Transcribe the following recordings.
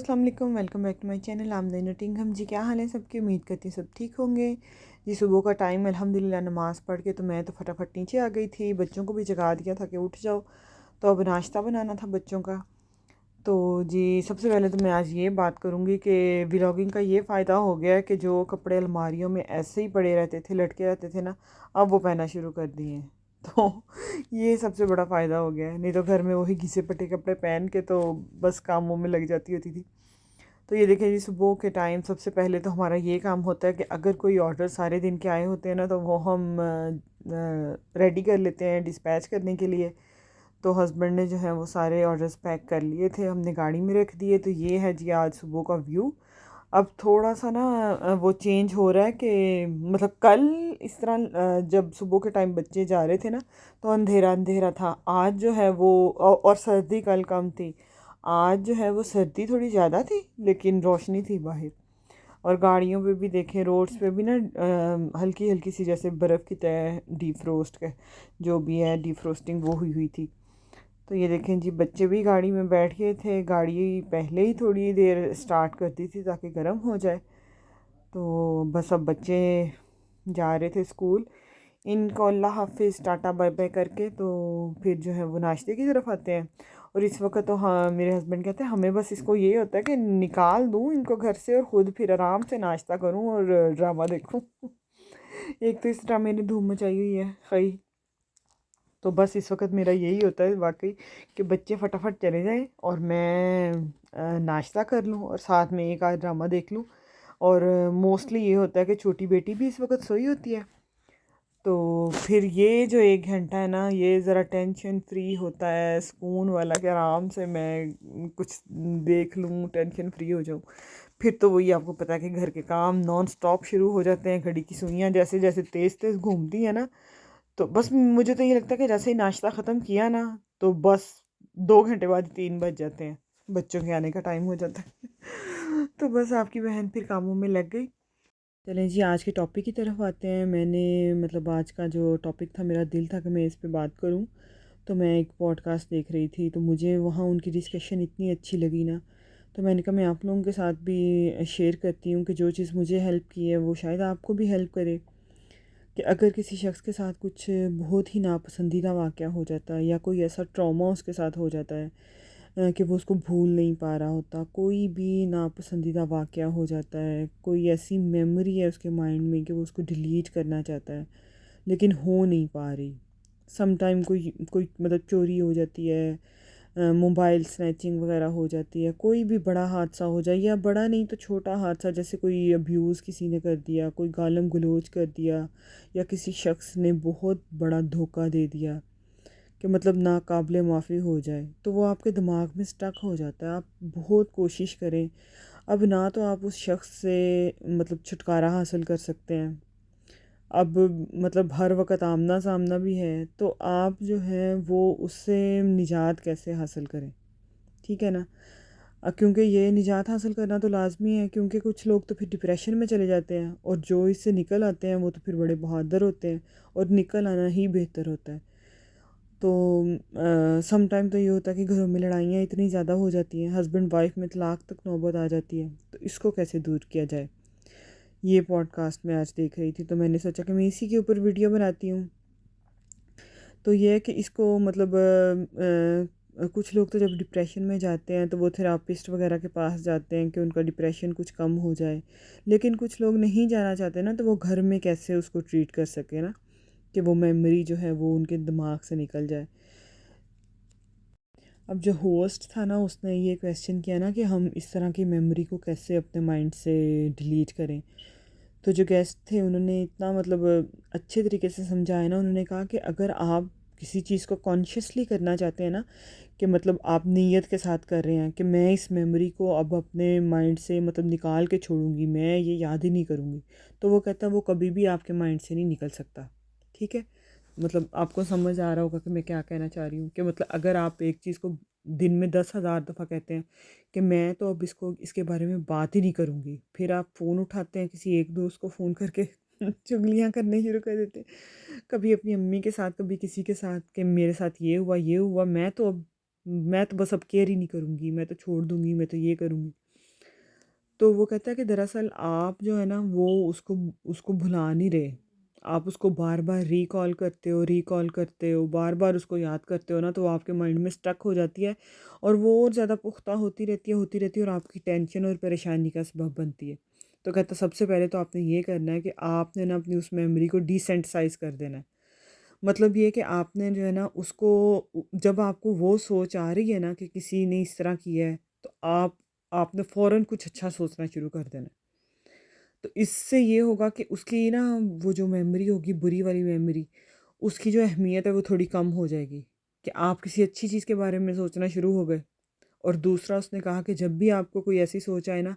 अस्सलाम वालेकुम, welcome back to my channel Aamdani Nottingham. जी क्या हाल है सबकी? उम्मीद करती हूँ सब ठीक होंगे जी। सुबह का टाइम अल्हम्दुलिल्लाह नमाज़ पढ़ के तो मैं तो फटाफट नीचे आ गई थी। बच्चों को भी जगा दिया था कि उठ जाओ, तो अब नाश्ता बनाना था बच्चों का। तो जी सबसे पहले तो मैं आज ये बात करूँगी कि व्लॉगिंग का ये फ़ायदा हो गया है कि जो कपड़े अलमारियों में ऐसे ही पड़े रहते थे, लटके रहते थे ना, अब वो पहनना शुरू कर दिए हैं। तो ये सबसे बड़ा फ़ायदा हो गया है, नहीं तो घर में वही घिसे पटे कपड़े पहन के तो बस कामों में लग जाती होती थी। तो ये देखें जी, सुबह के टाइम सबसे पहले तो हमारा ये काम होता है कि अगर कोई ऑर्डर सारे दिन के आए होते हैं ना, तो वो हम रेडी कर लेते हैं डिस्पैच करने के लिए। तो हस्बैंड ने जो है वो सारे ऑर्डर्स पैक कर लिए थे, हमने गाड़ी में रख दिए। तो ये है जी आज सुबह का व्यू। अब थोड़ा सा ना वो चेंज हो रहा है कि मतलब कल इस तरह जब सुबह के टाइम बच्चे जा रहे थे ना, तो अंधेरा अंधेरा था। आज जो है वो और सर्दी कल कम थी। आज जो है वो सर्दी थोड़ी ज़्यादा थी, लेकिन रोशनी थी बाहर। और गाड़ियों पे भी देखें, रोड्स पे भी ना हल्की हल्की सी जैसे बर्फ़ की तय डीफ्रोस्ट का जो भी है डीफ्रोस्टिंग वो हुई हुई थी। तो ये देखें जी, बच्चे भी गाड़ी में बैठ गए थे। गाड़ी पहले ही थोड़ी देर स्टार्ट कर दी थी ताकि गर्म हो जाए। तो बस अब बच्चे जा रहे थे स्कूल। इनको अल्लाह हाफिज़ टाटा बाय बाय करके तो फिर जो है वो नाश्ते की तरफ आते हैं। और इस वक्त तो हाँ, मेरे हस्बैंड कहते हैं हमें बस इसको ये होता है कि निकाल दूँ इनको घर से और ख़ुद फिर आराम से नाश्ता करूँ और ड्रामा देखूँ। एक तो इस ड्रामे ने धूम मचाई हुई है खई। तो बस इस वक्त मेरा यही होता है वाकई कि बच्चे फटाफट चले जाएं और मैं नाश्ता कर लूँ और साथ में एक आध ड्रामा देख लूँ। और मोस्टली ये होता है कि छोटी बेटी भी इस वक्त सोई होती है। तो फिर ये जो 1 घंटा है ना, ये ज़रा टेंशन फ्री होता है, सुकून वाला कि आराम से मैं कुछ देख लूँ, टेंशन फ्री हो जाऊँ। फिर तो वही आपको पता है कि घर के काम नॉन स्टॉप शुरू हो जाते हैं। घड़ी की सुइयाँ जैसे जैसे तेज़ तेज़ घूमती हैं ना, तो बस मुझे तो ये लगता है कि जैसे ही नाश्ता ख़त्म किया ना, तो बस 2 घंटे बाद 3 बज जाते हैं, बच्चों के आने का टाइम हो जाता है। तो बस आपकी बहन फिर कामों में लग गई। चलें जी, आज के टॉपिक की तरफ आते हैं। मैंने मतलब आज का जो टॉपिक था, मेरा दिल था कि मैं इस पे बात करूं। तो मैं एक पॉडकास्ट देख रही थी, तो मुझे वहाँ उनकी डिस्कशन इतनी अच्छी लगी ना, तो मैंने कहा मैं आप लोगों के साथ भी शेयर करती हूँ कि जो चीज़ मुझे हेल्प की है वो शायद आपको भी हेल्प करे। कि अगर किसी शख्स के साथ कुछ बहुत ही नापसंदीदा वाक़या हो जाता है या कोई ऐसा ट्रॉमा उसके साथ हो जाता है कि वो उसको भूल नहीं पा रहा होता, कोई भी नापसंदीदा वाक़या हो जाता है, कोई ऐसी मेमोरी है उसके माइंड में कि वो उसको डिलीट करना चाहता है लेकिन हो नहीं पा रही। सम टाइम कोई कोई मतलब चोरी हो जाती है, मोबाइल स्नैचिंग वगैरह हो जाती है, कोई भी बड़ा हादसा हो जाए या बड़ा नहीं तो छोटा हादसा, जैसे कोई अब्यूज़ किसी ने कर दिया, कोई गालम गलोच कर दिया, या किसी शख्स ने बहुत बड़ा धोखा दे दिया कि मतलब नाकाबिले माफ़ी हो जाए, तो वो आपके दिमाग में स्टक हो जाता है। आप बहुत कोशिश करें, अब ना तो आप उस शख्स से मतलब छुटकारा हासिल कर सकते हैं, अब मतलब हर वक्त आमना सामना भी है, तो आप जो है वो उससे निजात कैसे हासिल करें? ठीक है ना? क्योंकि ये निजात हासिल करना तो लाज़मी है, क्योंकि कुछ लोग तो फिर डिप्रेशन में चले जाते हैं और जो इससे निकल आते हैं वो तो फिर बड़े बहादुर होते हैं और निकल आना ही बेहतर होता है। तो सम टाइम तो ये होता है कि घरों में लड़ाइयाँ इतनी ज़्यादा हो जाती हैं, हस्बैंड वाइफ में तलाक तक नौबत आ जाती है, तो इसको कैसे दूर किया जाए? ये पॉडकास्ट मैं आज देख रही थी, तो मैंने सोचा कि मैं इसी के ऊपर वीडियो बनाती हूँ। तो ये है कि इसको मतलब कुछ लोग तो जब डिप्रेशन में जाते हैं तो वो थेरापिस्ट वगैरह के पास जाते हैं कि उनका डिप्रेशन कुछ कम हो जाए। लेकिन कुछ लोग नहीं जाना चाहते ना, तो वो घर में कैसे उसको ट्रीट कर सके ना, कि वो मेमोरी जो है वो उनके दिमाग से निकल जाए। अब जो होस्ट था ना, उसने ये क्वेश्चन किया ना कि हम इस तरह की मेमोरी को कैसे अपने माइंड से डिलीट करें। तो जो गेस्ट थे उन्होंने इतना मतलब अच्छे तरीके से समझाया ना, उन्होंने कहा कि अगर आप किसी चीज़ को कॉन्शियसली करना चाहते हैं ना, कि मतलब आप नीयत के साथ कर रहे हैं कि मैं इस मेमोरी को अब अपने माइंड से मतलब निकाल के छोड़ूंगी, मैं ये याद ही नहीं करूँगी, तो वो कहता है वो कभी भी आपके माइंड से नहीं निकल सकता। ठीक है, मतलब आपको समझ आ रहा होगा कि मैं क्या कहना चाह रही हूँ, कि मतलब अगर आप एक चीज़ को दिन में 10,000 दफ़ा कहते हैं कि मैं तो अब इसको इसके बारे में बात ही नहीं करूँगी, फिर आप फ़ोन उठाते हैं किसी एक दोस्त को फ़ोन करके चुगलियाँ करने शुरू कर देते हैं, कभी अपनी अम्मी के साथ, कभी किसी के साथ, कि मेरे साथ ये हुआ, मैं तो बस अब केयर ही नहीं करूँगी, मैं तो छोड़ दूँगी, मैं तो ये करूँगी। तो वो कहता है कि दरअसल आप जो है ना वो उसको उसको भुला नहीं रहे। आप उसको बार-बार रिकॉल करते हो, बार-बार उसको याद करते हो ना, तो वो आपके माइंड में स्टक हो जाती है और वो और ज़्यादा पुख्ता होती रहती है और आपकी टेंशन और परेशानी का सबब बनती है। तो कहता है सबसे पहले तो आपने ये करना है कि आपने ना अपनी उस मेमोरी को डिसेंसिटाइज़ कर देना है। मतलब ये कि आपने जो है ना उसको जब आपको वो सोच आ रही है ना कि किसी ने इस तरह किया है, तो आपने फ़ौरन कुछ अच्छा सोचना शुरू कर देना है। तो इससे ये होगा कि उसकी ना वो जो मेमोरी होगी बुरी वाली मेमोरी, उसकी जो अहमियत है वो थोड़ी कम हो जाएगी कि आप किसी अच्छी चीज़ के बारे में सोचना शुरू हो गए। और दूसरा उसने कहा कि जब भी आपको कोई ऐसी सोच आए ना,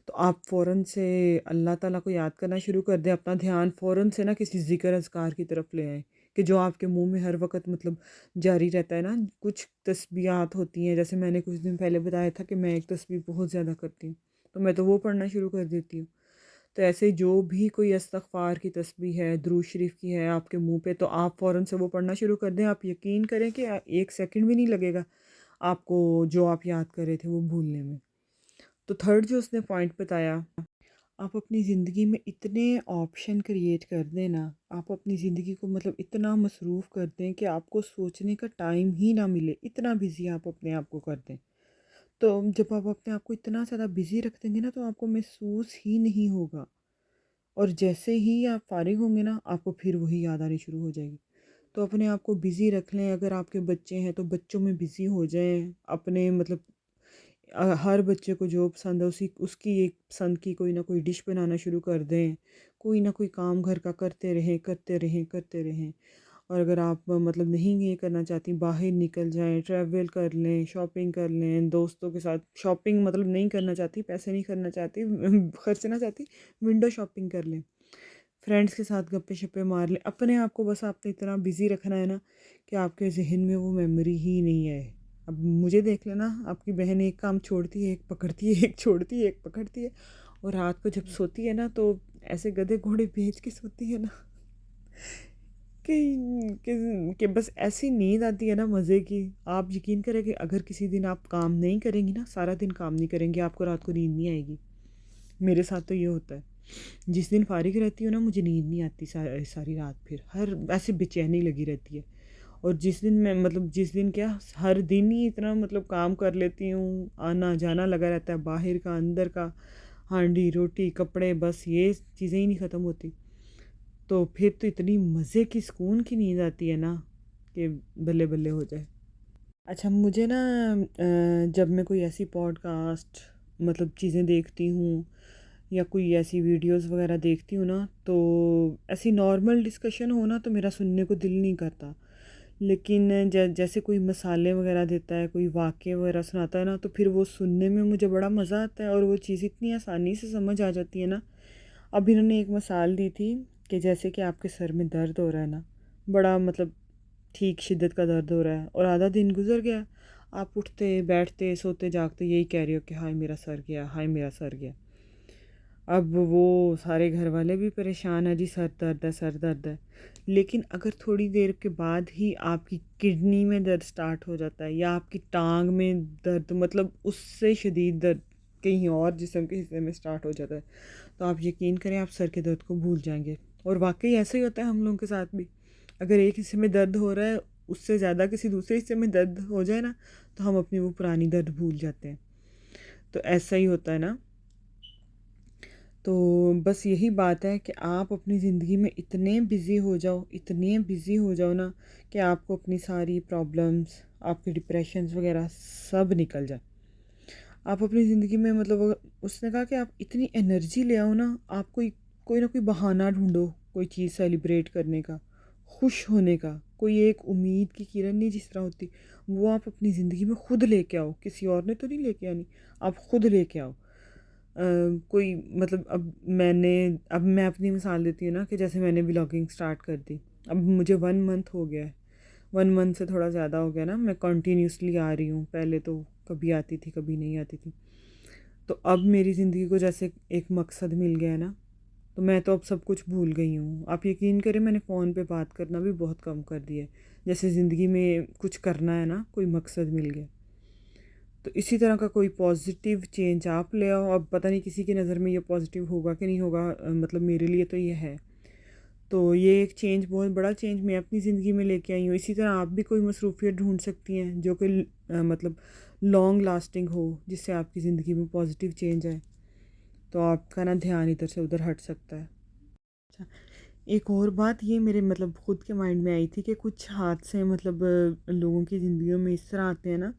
तो आप फ़ौरन से अल्लाह ताला को याद करना शुरू कर दें। अपना ध्यान फ़ौरन से ना किसी ज़िक्र अज़कार की तरफ ले आएँ कि जो आपके मुँह में हर वक़्त मतलब जारी रहता है ना। कुछ तस्बीहात होती हैं, जैसे मैंने कुछ दिन पहले बताया था कि मैं एक तस्बीह बहुत ज़्यादा करती हूँ, तो मैं तो वो पढ़ना शुरू कर देती हूँ। तो ऐसे जो भी कोई इस्तग़फ़ार की तस्बीह है, दुरूद शरीफ की है आपके मुँह पे, तो आप फ़ौरन से वो पढ़ना शुरू कर दें। आप यकीन करें कि 1 सेकंड भी नहीं लगेगा आपको जो आप याद कर रहे थे वो भूलने में। तो थर्ड जो उसने पॉइंट बताया, आप अपनी ज़िंदगी में इतने ऑप्शन क्रिएट कर दें ना, आप अपनी ज़िंदगी को मतलब इतना मसरूफ़ कर दें कि आपको सोचने का टाइम ही ना मिले, इतना बिज़ी आप अपने आप को कर दें। तो जब आप अपने आप को इतना ज़्यादा बिज़ी रख देंगे ना, तो आपको महसूस ही नहीं होगा और जैसे ही आप फ़ारिग होंगे ना, आपको फिर वही याद आनी शुरू हो जाएगी। तो अपने आप को बिज़ी रख लें। अगर आपके बच्चे हैं तो बच्चों में बिज़ी हो जाएँ। अपने मतलब हर बच्चे को जो पसंद है उसी उसकी एक पसंद की कोई ना कोई डिश बनाना शुरू कर दें। कोई ना कोई काम घर का करते रहें। और अगर आप मतलब नहीं ये करना चाहती, बाहर निकल जाएँ, ट्रैवल कर लें, शॉपिंग कर लें, दोस्तों के साथ शॉपिंग मतलब नहीं करना चाहती, पैसे नहीं खर्चना चाहती खर्चना चाहती, विंडो शॉपिंग कर लें। फ्रेंड्स के साथ गप्पे-शप्पे मार लें। अपने आप को बस आपने इतना बिज़ी रखना है ना कि आपके ज़हन में वो मेमोरी ही नहीं आए। अब मुझे देख लेना, आपकी बहन एक काम छोड़ती है, एक पकड़ती है, एक छोड़ती है, एक पकड़ती है और रात को जब सोती है ना तो ऐसे गधे घोड़े भेज के सोती है ना कि बस ऐसी नींद आती है ना मज़े की। आप यकीन करें कि अगर किसी दिन आप काम नहीं करेंगी ना, सारा दिन काम नहीं करेंगी, आपको रात को नींद नहीं आएगी। मेरे साथ तो ये होता है। जिस दिन फ़ारिग रहती हूँ ना, मुझे नींद नहीं आती सारी रात, फिर हर ऐसे बेचैनी लगी रहती है। और जिस दिन मैं मतलब जिस दिन क्या हर दिन ही इतना मतलब काम कर लेती हूँ, आना-जाना लगा रहता है, बाहर का, अंदर का, हांडी, रोटी, कपड़े, बस ये चीज़ें ही नहीं ख़त्म होती। तो फिर तो इतनी मज़े की, सुकून की नींद आती है ना कि बल्ले-बल्ले हो जाए। अच्छा मुझे ना जब मैं कोई ऐसी पॉडकास्ट मतलब चीज़ें देखती हूँ या कोई ऐसी वीडियोस वगैरह देखती हूँ ना, तो ऐसी नॉर्मल डिस्कशन हो ना तो मेरा सुनने को दिल नहीं करता। लेकिन जैसे कोई मसाले वगैरह देता है, कोई वाक़ये वगैरह सुनाता है ना, तो फिर वो सुनने में मुझे बड़ा मज़ा आता है और वो चीज़ इतनी आसानी से समझ आ जाती है ना। अब इन्होंने एक मिसाल दी थी कि जैसे कि आपके सर में दर्द हो रहा है ना, बड़ा मतलब ठीक शिद्दत का दर्द हो रहा है और आधा दिन गुज़र गया। आप उठते, बैठते, सोते, जागते यही कह रहे हो कि हाय मेरा सर गया, हाय मेरा सर गया। अब वो सारे घर वाले भी परेशान हैं जी, सर दर्द है, सर दर्द है। लेकिन अगर थोड़ी देर के बाद ही आपकी किडनी में दर्द स्टार्ट हो जाता है या आपकी टाँग में दर्द मतलब उससे शदीद दर्द कहीं और जिस्म के हिस्से में स्टार्ट हो जाता है, तो आप यकीन करें आप सर के दर्द को भूल जाएँगे। और वाक़ई ऐसा ही होता है हम लोगों के साथ भी। अगर एक हिस्से में दर्द हो रहा है, उससे ज़्यादा किसी दूसरे हिस्से में दर्द हो जाए ना, तो हम अपनी वो पुरानी दर्द भूल जाते हैं। तो ऐसा ही होता है ना। तो बस यही बात है कि आप अपनी ज़िंदगी में इतने बिज़ी हो जाओ ना कि आपको अपनी सारी प्रॉब्लम्स, आपके डिप्रेशंस वग़ैरह सब निकल जाए। आप अपनी ज़िंदगी में मतलब उसने कहा कि आप इतनी एनर्जी ले आओ ना, आप कोई ना कोई बहाना ढूँढो, कोई चीज़ सेलिब्रेट करने का, खुश होने का, कोई एक उम्मीद की किरण नहीं जिस तरह होती, वो आप अपनी ज़िंदगी में खुद लेके आओ, किसी और ने तो नहीं लेके आनी, आप खुद लेके आओ। कोई मतलब अब मैं अपनी मिसाल देती हूँ ना कि जैसे मैंने व्लॉगिंग स्टार्ट कर दी। अब मुझे 1 मंथ हो गया है। 1 मंथ से थोड़ा ज़्यादा हो गया ना, मैं कंटिन्यूअसली आ रही हूँ। पहले तो कभी आती थी, कभी नहीं आती थी। तो अब मेरी ज़िंदगी को जैसे एक मकसद मिल गया है ना, तो मैं तो अब सब कुछ भूल गई हूँ। आप यकीन करें मैंने फ़ोन पे बात करना भी बहुत कम कर दिया है। जैसे ज़िंदगी में कुछ करना है ना, कोई मकसद मिल गया। तो इसी तरह का कोई पॉजिटिव चेंज आप ले आओ। अब पता नहीं किसी की नज़र में ये पॉजिटिव होगा कि नहीं होगा, मतलब मेरे लिए तो ये है। तो ये एक चेंज, बहुत बड़ा चेंज मैं अपनी ज़िंदगी में लेके आई हूँ। इसी तरह आप भी कोई मसरूफ़ियत ढूंढ सकती हैं जो कि मतलब लॉन्ग लास्टिंग हो, जिससे आपकी ज़िंदगी में पॉजिटिव चेंज आए। तो आपका ना ध्यान इधर से उधर हट सकता है। अच्छा, एक और बात ये मेरे मतलब खुद के माइंड में आई थी कि कुछ हादसे मतलब लोगों की ज़िंदगियों में इस तरह आते हैं ना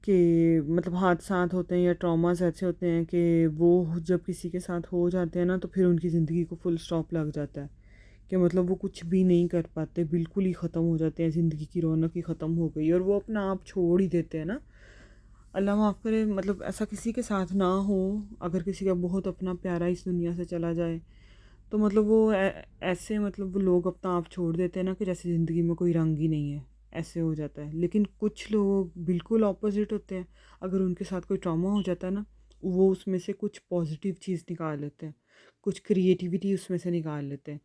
कि मतलब हादसात होते हैं या ट्रॉमास ऐसे होते हैं कि वो जब किसी के साथ हो जाते हैं ना, तो फिर उनकी ज़िंदगी को फुल स्टॉप लग जाता है कि मतलब वो कुछ भी नहीं कर पाते, बिल्कुल ही ख़त्म हो जाते हैं, ज़िंदगी की रौनक ही ख़त्म हो गई और वो अपना आप छोड़ ही देते हैं ना। अल्लाह माफ़ करे, मतलब ऐसा किसी के साथ ना हो। अगर किसी का बहुत अपना प्यारा इस दुनिया से चला जाए तो मतलब वो ऐसे मतलब वो लोग अपना आप छोड़ देते हैं ना कि जैसे ज़िंदगी में कोई रंग ही नहीं है, ऐसे हो जाता है। लेकिन कुछ लोग बिल्कुल ऑपोजिट होते हैं। अगर उनके साथ कोई ट्रॉमा हो जाता है ना, वो उसमें से कुछ पॉजिटिव चीज़ निकाल लेते हैं, कुछ क्रिएटिविटी उसमें से निकाल लेते हैं।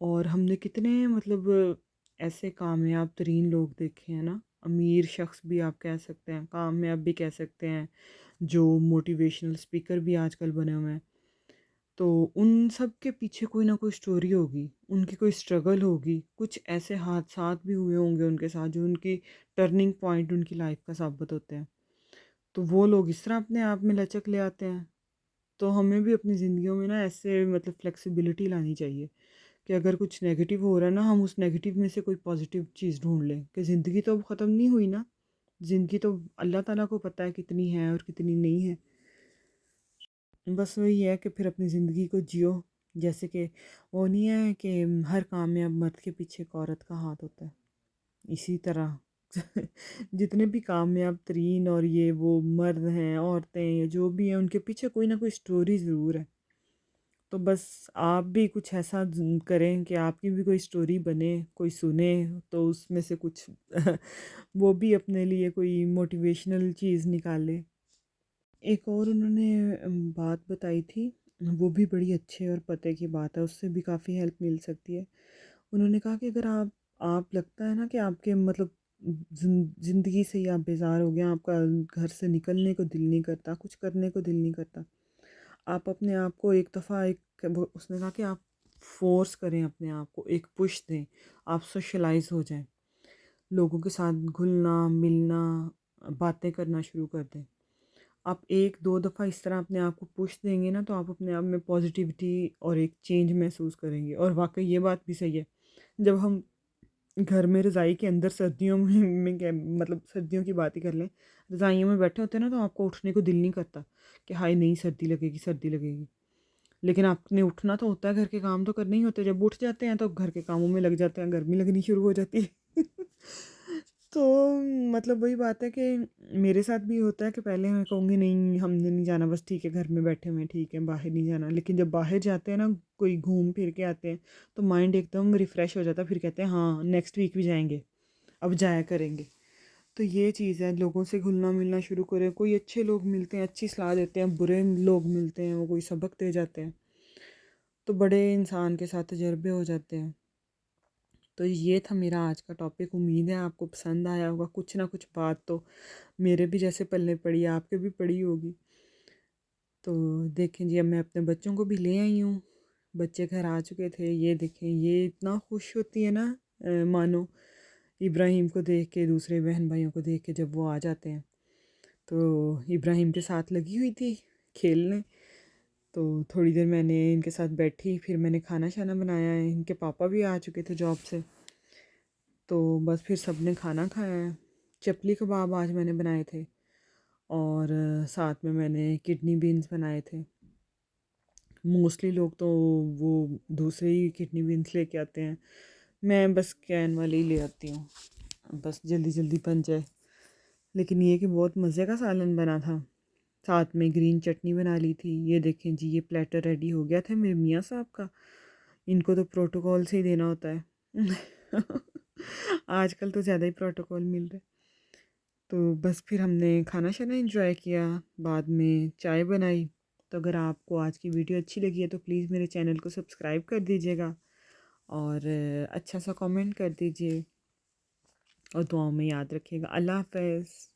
और हमने कितने मतलब ऐसे कामयाब तरीन लोग देखे हैं ना, अमीर शख्स भी आप कह सकते हैं, कामयाब भी कह सकते हैं, जो मोटिवेशनल स्पीकर भी आजकल बने हुए हैं। तो उन सब के पीछे कोई ना कोई स्टोरी होगी, उनकी कोई स्ट्रगल होगी, कुछ ऐसे हादसात भी हुए होंगे उनके साथ जो उनकी टर्निंग पॉइंट उनकी लाइफ का साबित होते हैं। तो वो लोग इस तरह अपने आप में लचक ले आते हैं। तो हमें भी अपनी ज़िंदगियों में ना ऐसे मतलब फ्लेक्सिबिलिटी लानी चाहिए कि अगर कुछ नेगेटिव हो रहा है ना, हम उस नेगेटिव में से कोई पॉजिटिव चीज़ ढूंढ लें कि ज़िंदगी तो अब ख़त्म नहीं हुई ना। ज़िंदगी तो अल्लाह ताला को पता है कितनी है और कितनी नहीं है। बस वही है कि फिर अपनी ज़िंदगी को जियो। जैसे कि वो नहीं है कि हर कामयाब मर्द के पीछे एक औरत का हाथ होता है, इसी तरह जितने भी कामयाब तरीन और ये वो मर्द हैं, औरतें या जो भी हैं, उनके पीछे कोई ना कोई स्टोरी ज़रूर है। तो बस आप भी कुछ ऐसा करें कि आपकी भी कोई स्टोरी बने, कोई सुने, तो उसमें से कुछ वो भी अपने लिए कोई मोटिवेशनल चीज़ निकाले। एक और उन्होंने बात बताई थी, वो भी बड़ी अच्छे और पते की बात है, उससे भी काफ़ी हेल्प मिल सकती है। उन्होंने कहा कि अगर आप लगता है ना कि आपके मतलब ज़िंदगी से ही आप बेज़ार हो गए, आपका घर से निकलने को दिल नहीं करता, कुछ करने को दिल नहीं करता, आप अपने आप को एक दफ़ा उसने कहा कि आप फ़ोर्स करें अपने आप को, एक पुश दें, आप सोशलाइज़ हो जाएँ, लोगों के साथ घुलना-मिलना, बातें करना शुरू कर दें। आप 1-2 दफ़ा इस तरह अपने आप को पुश देंगे ना, तो आप अपने आप में पॉजिटिविटी और एक चेंज महसूस करेंगे। और वाक़ई ये बात भी सही है, जब हम घर में रज़ाई के अंदर सर्दियों में क्या मतलब सर्दियों की बात ही कर लें, रज़ाइयों में बैठे होते हैं ना, तो आपको उठने को दिल नहीं करता कि हाय नहीं सर्दी लगेगी, सर्दी लगेगी। लेकिन आपने उठना तो होता है, घर के काम तो करने ही होते हैं। जब उठ जाते हैं तो घर के कामों में लग जाते हैं, गर्मी लगनी शुरू हो जाती है। तो मतलब वही बात है कि मेरे साथ भी होता है कि पहले मैं कहूँगी नहीं हमने नहीं जाना, बस ठीक है घर में बैठे हुए हैं, ठीक है बाहर नहीं जाना। लेकिन जब बाहर जाते हैं ना, कोई घूम फिर के आते हैं, तो माइंड एकदम रिफ़्रेश हो जाता है। फिर कहते हैं हाँ नेक्स्ट वीक भी जाएंगे, अब जाया करेंगे। तो ये चीज़ है, लोगों से घुलना मिलना शुरू करें। कोई अच्छे लोग मिलते हैं, अच्छी सलाह देते हैं, बुरे लोग मिलते हैं, वो कोई सबक दे जाते हैं, तो बड़े इंसान के साथ तजर्बे हो जाते हैं। तो ये था मेरा आज का टॉपिक। उम्मीद है आपको पसंद आया होगा। कुछ ना कुछ बात तो मेरे भी जैसे पल्ले पड़ी, आपके भी पड़ी होगी। तो देखें जी, अब मैं अपने बच्चों को भी ले आई हूँ। बच्चे घर आ चुके थे, ये देखें ये इतना खुश होती है ना, मानो इब्राहिम को देख के, दूसरे बहन भाइयों को देख के जब वो आ जाते हैं। तो इब्राहिम के साथ लगी हुई थी खेलने। तो थोड़ी देर मैंने इनके साथ बैठी, फिर मैंने खाना शाना बनाया है। इनके पापा भी आ चुके थे जॉब से, तो बस फिर सब ने खाना खाया है। चपली कबाब आज मैंने बनाए थे और साथ में मैंने किडनी बीन्स बनाए थे। मोस्टली लोग तो वो दूसरे ही किडनी बीन्स लेके आते हैं, मैं बस कैन वाले ही ले आती हूँ, बस जल्दी जल्दी बन जाए। लेकिन ये कि बहुत मज़े का सालन बना था। साथ में ग्रीन चटनी बना ली थी। ये देखें जी, ये प्लेटर रेडी हो गया था मेरे मियाँ साहब का। इनको तो प्रोटोकॉल से ही देना होता है। आजकल तो ज़्यादा ही प्रोटोकॉल मिल रहे। तो बस फिर हमने खाना शाना एंजॉय किया, बाद में चाय बनाई। तो अगर आपको आज की वीडियो अच्छी लगी है तो प्लीज़ मेरे चैनल को सब्सक्राइब कर दीजिएगा और अच्छा सा कमेंट कर दीजिए और दुआओं में याद रखिएगा। अल्लाह हाफ़िज़।